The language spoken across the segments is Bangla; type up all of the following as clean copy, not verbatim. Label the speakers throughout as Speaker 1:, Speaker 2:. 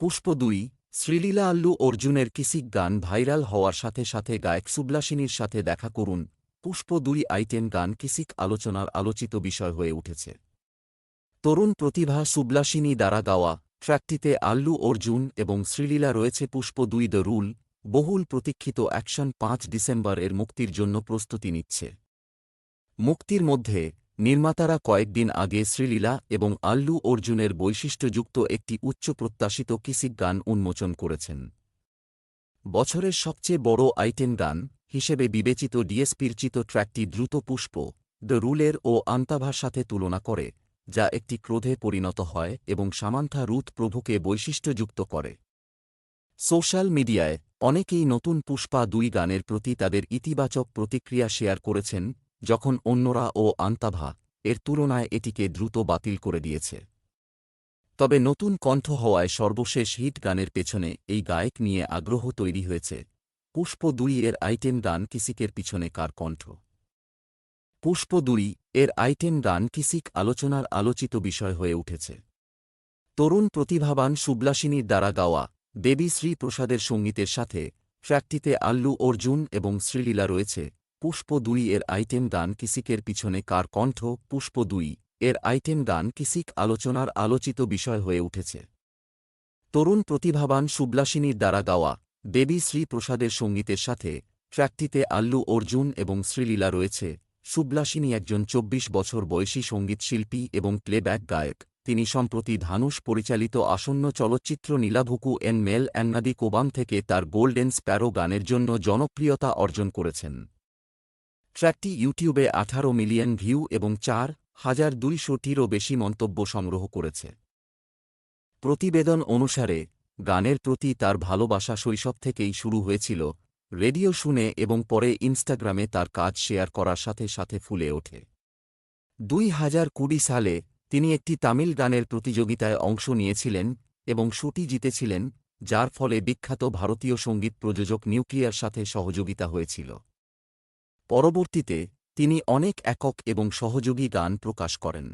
Speaker 1: পুষ্প ২ শ্রীলীলা আল্লু অর্জুনের কিসিক গান ভাইরাল হওয়ার সাথে সাথে গায়ক সুবলাসিনীর সাথে দেখা করুন। পুষ্প ২ আইটেম গান কিসিক আলোচনার আলোচিত বিষয় হয়ে উঠেছে। তরুণ প্রতিভা সুবলাসিনী দ্বারা গাওয়া ট্র্যাকটিতে আল্লু অর্জুন এবং শ্রীলীলা রয়েছে। পুষ্প ২ দ্য রুল বহুল প্রতীক্ষিত অ্যাকশন ৫ ডিসেম্বর এর মুক্তির জন্য প্রস্তুতি নিচ্ছে। মুক্তির মধ্যে নির্মাতারা কয়েকদিন আগে শ্রীলীলা এবং আল্লু অর্জুনের বৈশিষ্ট্যযুক্ত একটি উচ্চ প্রত্যাশিত কিসিক গান উন্মোচন করেছেন। বছরের সবচেয়ে বড় আইটেম গান হিসেবে বিবেচিত ডিএসপির চিত ট্র্যাকটি দ্রুত পুষ্প দ্য রুলের ও আন্তাভার সাথে তুলনা করে, যা একটি ক্রোধে পরিণত হয় এবং সামান্থা রুথ প্রভুকে বৈশিষ্ট্যযুক্ত করে। সোশ্যাল মিডিয়ায় অনেকেই নতুন পুষ্পা ২ গানের প্রতি তাদের ইতিবাচক প্রতিক্রিয়া শেয়ার করেছেন, যখন অন্যরা ও আন্তাভা এর তুলনায় এটিকে দ্রুত বাতিল করে দিয়েছে। তবে নতুন কণ্ঠ হওয়ায় সর্বশেষ হিট গানের পেছনে এই গায়ক নিয়ে আগ্রহ তৈরি হয়েছে। পুষ্প ২ এর আইটেম গান কিসিকের পিছনে কার কণ্ঠ? পুষ্প ২ এর আইটেম গান কিসিক আলোচনার আলোচিত বিষয় হয়ে উঠেছে। তরুণ প্রতিভাবান সুবলাসিনীর দ্বারা গাওয়া দেবী শ্রী প্রসাদের সঙ্গীতের সাথে ট্র্যাকটিতে আল্লু অর্জুন এবং শ্রীলীলা রয়েছে। পুষ্প ২ এর আইটেম গান কিসিকের পিছনে কার কণ্ঠ? পুষ্প ২ এর আইটেম গান কিসিক আলোচনার আলোচিত বিষয় হয়ে উঠেছে। তরুণ প্রতিভাবান সুবলাসিনীর দ্বারা গাওয়া দেবী শ্রী প্রসাদের সঙ্গীতের সাথে ট্র্যাকটিতে আল্লু অর্জুন এবং শ্রীলীলা রয়েছে। সুবলাসিনী একজন ২৪ বছর বয়সী সঙ্গীতশিল্পী এবং প্লেব্যাক গায়ক। তিনি সম্প্রতি ধানুষ পরিচালিত আসন্ন চলচ্চিত্র নীলাভুকু এন মেল অ্যান্নাদি কোবাম থেকে তার গোল্ডেন স্প্যারো গানের জন্য জনপ্রিয়তা অর্জন করেছেন। ট্র্যাকটি ইউটিউবে ১৮ মিলিয়ন ভিউ এবং ৪,২০০টিরও বেশি মন্তব্য সংগ্রহ করেছে। প্রতিবেদন অনুসারে গানের প্রতি তার ভালোবাসা শৈশব থেকেই শুরু হয়েছিল। রেডিও শুনে এবং পরে ইনস্টাগ্রামে তার কাজ শেয়ার করার সাথে সাথে ফুলে ওঠে। ২০২০ সালে তিনি একটি তামিল গানের প্রতিযোগিতায় অংশ নিয়েছিলেন এবং শোটি জিতেছিলেন, যার ফলে বিখ্যাত ভারতীয় সঙ্গীত প্রযোজক নিউক্লিয়ার সাথে সহযোগিতা হয়েছিল। পরবর্তীতে তিনি অনেক একক এবং সহযোগী গান প্রকাশ করেন।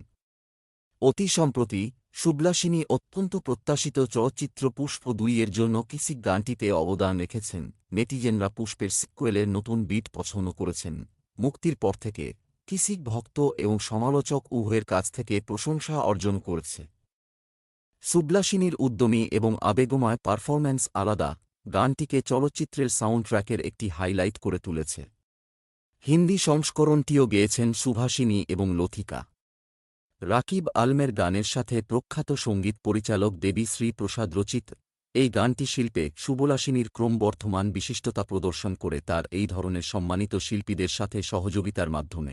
Speaker 1: অতি সম্প্রতি সুবলাসিনী অত্যন্ত প্রত্যাশিত চলচ্চিত্র পুষ্প ২ এর জন্য কিসিক গানটিতে অবদান রেখেছেন। নেটিজেনরা পুষ্পের সিক্যুয়েলের নতুন বিট পছন্দ করেছেন। মুক্তির পর থেকে কিসিক ভক্ত এবং সমালোচক উভয়ের কাছ থেকে প্রশংসা অর্জন করেছে। সুবলাসিনীর উদ্যমী এবং আবেগময় পারফরম্যান্স আলাদা গানটিকে চলচ্চিত্রের সাউন্ডট্র্যাকের একটি হাইলাইট করে তুলেছে। হিন্দি সংস্করণটিও গেয়েছেন সুভাষিনী এবং লথিকা। রাকিব আলমের গানের সাথে প্রখ্যাত সঙ্গীত পরিচালক দেবী শ্রী প্রসাদ রচিত এই গানটি শিল্পে সুবলাসিনীর ক্রমবর্ধমান বিশিষ্টতা প্রদর্শন করে তার এই ধরনের সম্মানিত শিল্পীদের সাথে সহযোগিতার মাধ্যমে।